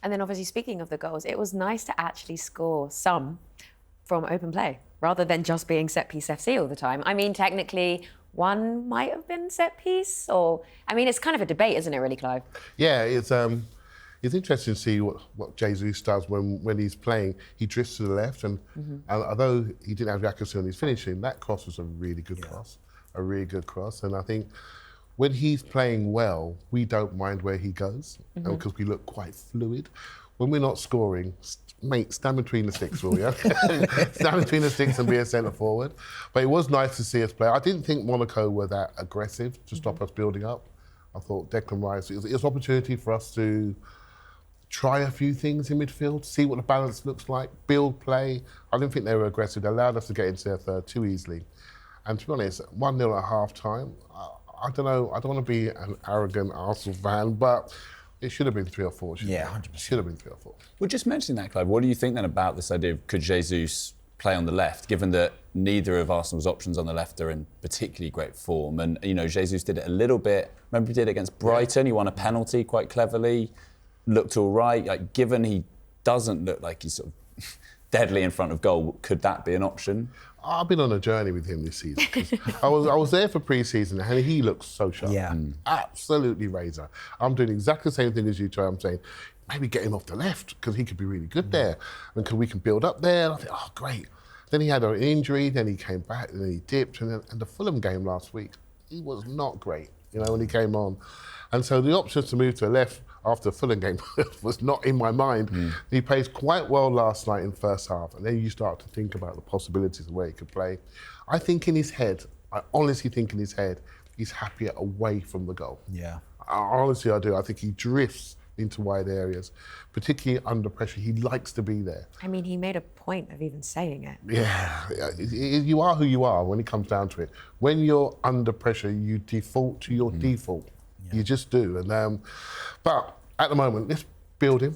And then obviously speaking of the goals, it was nice to actually score some from open play rather than just being set piece FC all the time. I mean, technically, one might have been set piece, or I mean, it's kind of a debate, isn't it, really, Clive? Yeah, it's interesting to see what Jesus does when he's playing. He drifts to the left, and although he didn't have the accuracy on his finishing, that cross was a really good cross, And I think when he's playing well, we don't mind where he goes because we look quite fluid. When we're not scoring, mate, stand between the sticks, will you? Stand between the sticks and be a centre forward. But it was nice to see us play. I didn't think Monaco were that aggressive to stop us building up. I thought Declan Rice, it was an opportunity for us to try a few things in midfield, see what the balance looks like, build play. I didn't think they were aggressive. They allowed us to get into their third too easily. And to be honest, 1-0 at half-time, I don't know, I don't want to be an arrogant Arsenal fan, but it should have been 3 or 4. Yeah, 100%. Should have been 3 or 4. Well, just mentioning that, Clive, what do you think then about this idea of could Jesus play on the left, given that neither of Arsenal's options on the left are in particularly great form? And, you know, Jesus did it a little bit. Remember he did it against Brighton? He won a penalty quite cleverly, looked all right. Like, given he doesn't look like he's sort of deadly in front of goal, could that be an option? I've been on a journey with him this season. I was there for pre-season and he looks so sharp. Yeah. Absolutely razor. I'm doing exactly the same thing as you, Troy. I'm saying, maybe get him off the left because he could be really good there. And we can build up there. And I think, oh, great. Then he had an injury, then he came back, and then he dipped. And the Fulham game last week, he was not great, you know, when he came on. And so the options to move to the left after the Fulham game was not in my mind. He plays quite well last night in the first half, and then you start to think about the possibilities of where he could play. I think in his head, I honestly think in his head, he's happier away from the goal. Yeah. Honestly, I do. I think he drifts into wide areas, particularly under pressure. He likes to be there. I mean, he made a point of even saying it. Yeah, you are who you are when it comes down to it. When you're under pressure, you default to your default. Yeah. You just do. And but at the moment, let's build him.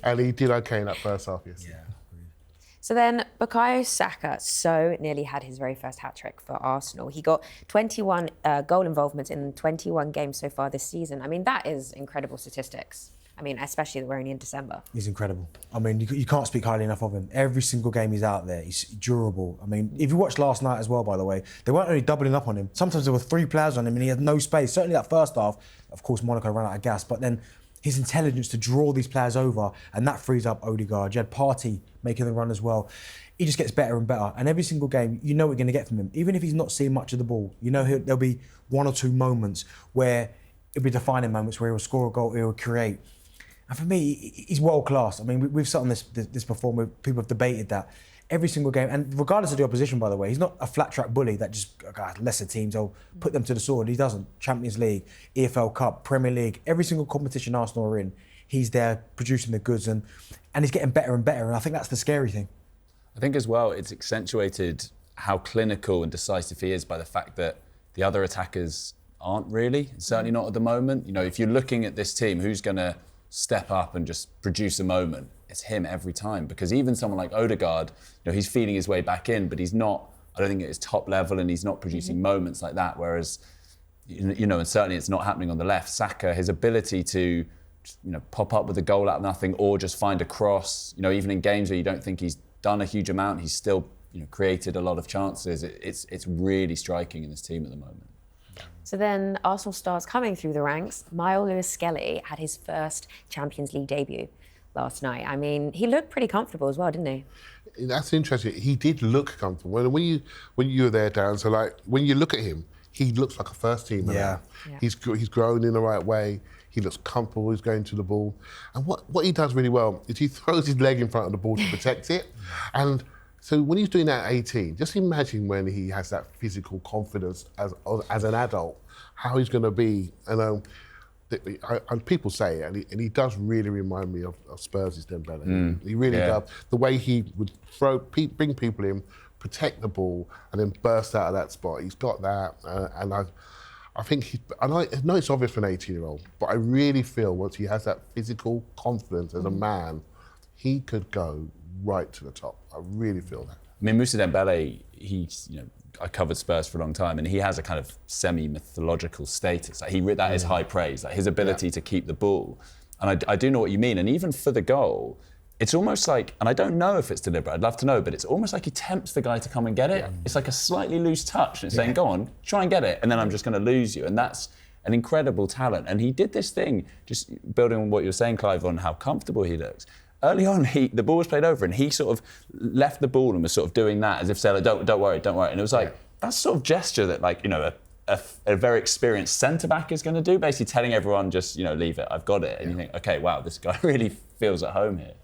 And he did okay in that first half, yes. Yeah. So then Bukayo Saka nearly had his very first hat-trick for Arsenal. He got 21 goal involvements in 21 games so far this season. I mean, that is incredible statistics. I mean, especially that we're only in December. He's incredible. I mean, you can't speak highly enough of him. Every single game he's out there, he's durable. I mean, if you watched last night as well, by the way, they weren't only doubling up on him. Sometimes there were 3 players on him and he had no space. Certainly that first half, of course, Monaco ran out of gas, but then his intelligence to draw these players over, and that frees up Odegaard. You had Partey making the run as well. He just gets better and better. And every single game, you know what you're going to get from him. Even if he's not seeing much of the ball, you know there'll be 1 or 2 moments where it'll be defining moments where he'll score a goal, he'll create. And for me, he's world class. I mean, we've sat on this before. People have debated that every single game, and regardless of the opposition, by the way, he's not a flat track bully that just lesser teams. I'll put them to the sword. He doesn't. Champions League, EFL Cup, Premier League, every single competition Arsenal are in, he's there producing the goods, and he's getting better and better. And I think that's the scary thing. I think as well, it's accentuated how clinical and decisive he is by the fact that the other attackers aren't really, certainly not at the moment. You know, if you're looking at this team, who's going to step up and just produce a moment? It's him every time, because even someone like Odegaard, you know, he's feeling his way back in, but he's not, I don't think, at his top level, and he's not producing moments like that. Whereas, you know, and certainly it's not happening on the left. Saka, his ability to, you know, pop up with a goal out of nothing or just find a cross, you know, even in games where you don't think he's done a huge amount, he's still, you know, created a lot of chances. It's really striking in this team at the moment. So then Arsenal stars coming through the ranks. Myles Lewis-Skelly had his first Champions League debut last night. I mean, he looked pretty comfortable as well, didn't he? That's interesting. He did look comfortable. When you were there, Darren, so like when you look at him, he looks like a first teamer. Yeah. He's grown in the right way. He looks comfortable. He's going to the ball, and what he does really well is he throws his leg in front of the ball to protect it, and. So when he's doing that at 18, just imagine when he has that physical confidence as an adult, how he's going to be. And people say, and he does really remind me of Spurs' Dembele. He really does. The way he would bring people in, protect the ball, and then burst out of that spot. He's got that, and I think I know it's obvious for an 18-year-old, but I really feel once he has that physical confidence as a man, he could go right to the top. I really feel that. I mean, Moussa Dembele, I covered Spurs for a long time, and he has a kind of semi-mythological status. Like that is high praise. Like his ability to keep the ball. And I do know what you mean. And even for the goal, it's almost like, and I don't know if it's deliberate, I'd love to know, but it's almost like he tempts the guy to come and get it. It's like a slightly loose touch, and it's saying, go on, try and get it, and then I'm just going to lose you. And that's an incredible talent. And he did this thing, just building on what you were saying, Clive, on how comfortable he looks. Early on, the ball was played over, and he sort of left the ball and was sort of doing that as if saying, don't worry. And it was like, that's sort of gesture that, like, you know, a very experienced centre-back is going to do, basically telling everyone, just, you know, leave it, I've got it. And you think, okay, wow, this guy really feels at home here.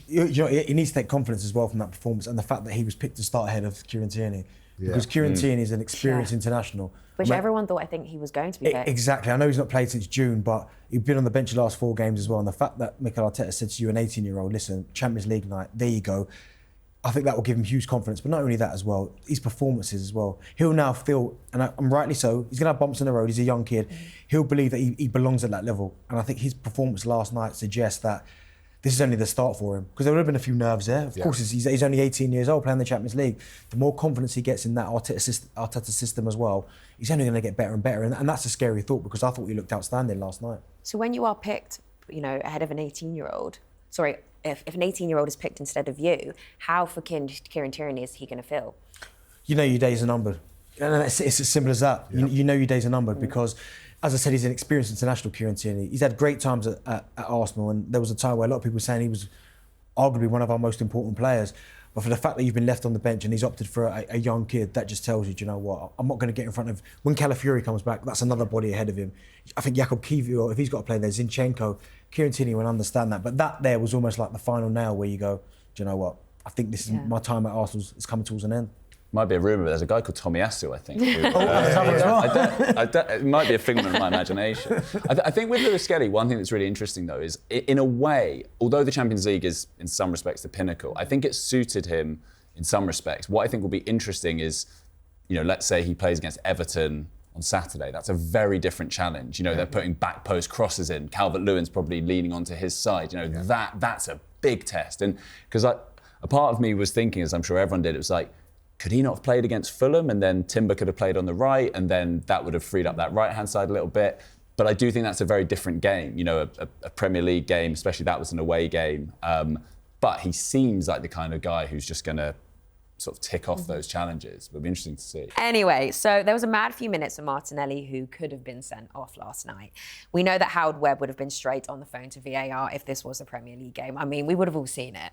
You know, he needs to take confidence as well from that performance and the fact that he was picked to start ahead of Kieran Tierney. Because Kieran Tierney is an experienced international. Which everyone thought, I think, he was going to be picked. Exactly. I know he's not played since June, but he's been on the bench the last 4 games as well. And the fact that Mikel Arteta said to you, an 18-year-old, listen, Champions League night, there you go. I think that will give him huge confidence. But not only that as well, his performances as well. He'll now feel, and rightly so, he's going to have bumps in the road. He's a young kid. He'll believe that he belongs at that level. And I think his performance last night suggests that this is only the start for him, because there would have been a few nerves there. Of course, he's only 18 years old playing the Champions League. The more confidence he gets in that Arteta system as well, he's only going to get better and better. And that's a scary thought, because I thought he looked outstanding last night. So when you are picked, you know, ahead of an 18-year-old, sorry, if an 18-year-old is picked instead of you, how for Kieran Tierney is he going to feel? You know your days are numbered. And it's as simple as that. You know your days are numbered because, as I said, he's an experienced international, Kieran Tierney. He's had great times at Arsenal, and there was a time where a lot of people were saying he was arguably one of our most important players. But for the fact that you've been left on the bench and he's opted for a young kid, that just tells you, do you know what, I'm not going to get in front of... When Calafiori comes back, that's another body ahead of him. I think Jakub Kiwior, if he's got to play there, Zinchenko, Kieran Tierney will understand that. But that there was almost like the final nail where you go, do you know what, I think this is my time at Arsenal is coming towards an end. Might be a rumour, but there's a guy called Tomiyasu, I think. It might be a figment of my imagination. I think with Lewis Skelly, one thing that's really interesting, though, is in a way, although the Champions League is, in some respects, the pinnacle, I think it suited him in some respects. What I think will be interesting is, you know, let's say he plays against Everton on Saturday. That's a very different challenge. You know, they're putting back post crosses in. Calvert-Lewin's probably leaning onto his side. You know, that's a big test. And because a part of me was thinking, as I'm sure everyone did, it was like, could he not have played against Fulham, and then Timber could have played on the right, and then that would have freed up that right-hand side a little bit? But I do think that's a very different game, you know, a Premier League game, especially that was an away game. But he seems like the kind of guy who's just going to sort of tick off those challenges. It'll be interesting to see. Anyway, so there was a mad few minutes of Martinelli who could have been sent off last night. We know that Howard Webb would have been straight on the phone to VAR if this was a Premier League game. I mean, we would have all seen it.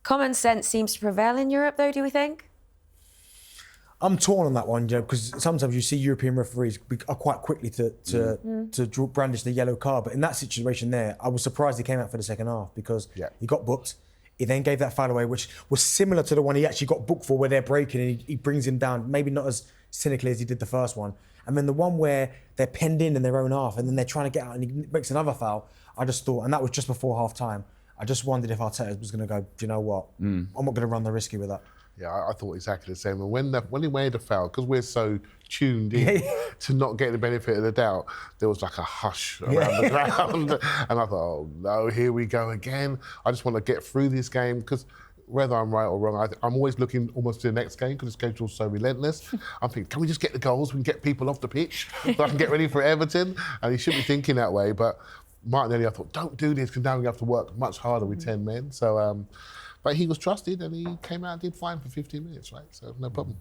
Common sense seems to prevail in Europe, though, do we think? I'm torn on that one, you know, because sometimes you see European referees are quite quickly to brandish the yellow card. But in that situation there, I was surprised he came out for the second half because he got booked. He then gave that foul away, which was similar to the one he actually got booked for, where they're breaking and he brings him down, maybe not as cynically as he did the first one. And then the one where they're penned in their own half and then they're trying to get out and he makes another foul. I just thought, and that was just before half time, I just wondered if Arteta was going to go, do you know what? I'm not going to run the risky with that. Yeah, I thought exactly the same. And when he made the foul, because we're so tuned in to not getting the benefit of the doubt, there was like a hush around the ground. And I thought, oh no, here we go again. I just want to get through this game, because whether I'm right or wrong, I'm always looking almost to the next game because the schedule's so relentless. I'm thinking, can we just get the goals? We can get people off the pitch so I can get ready for Everton. And he shouldn't be thinking that way. But Martinelli, I thought, don't do this, because now we have to work much harder with 10 men. So. But he was trusted and he came out and did fine for 15 minutes, right? So no problem.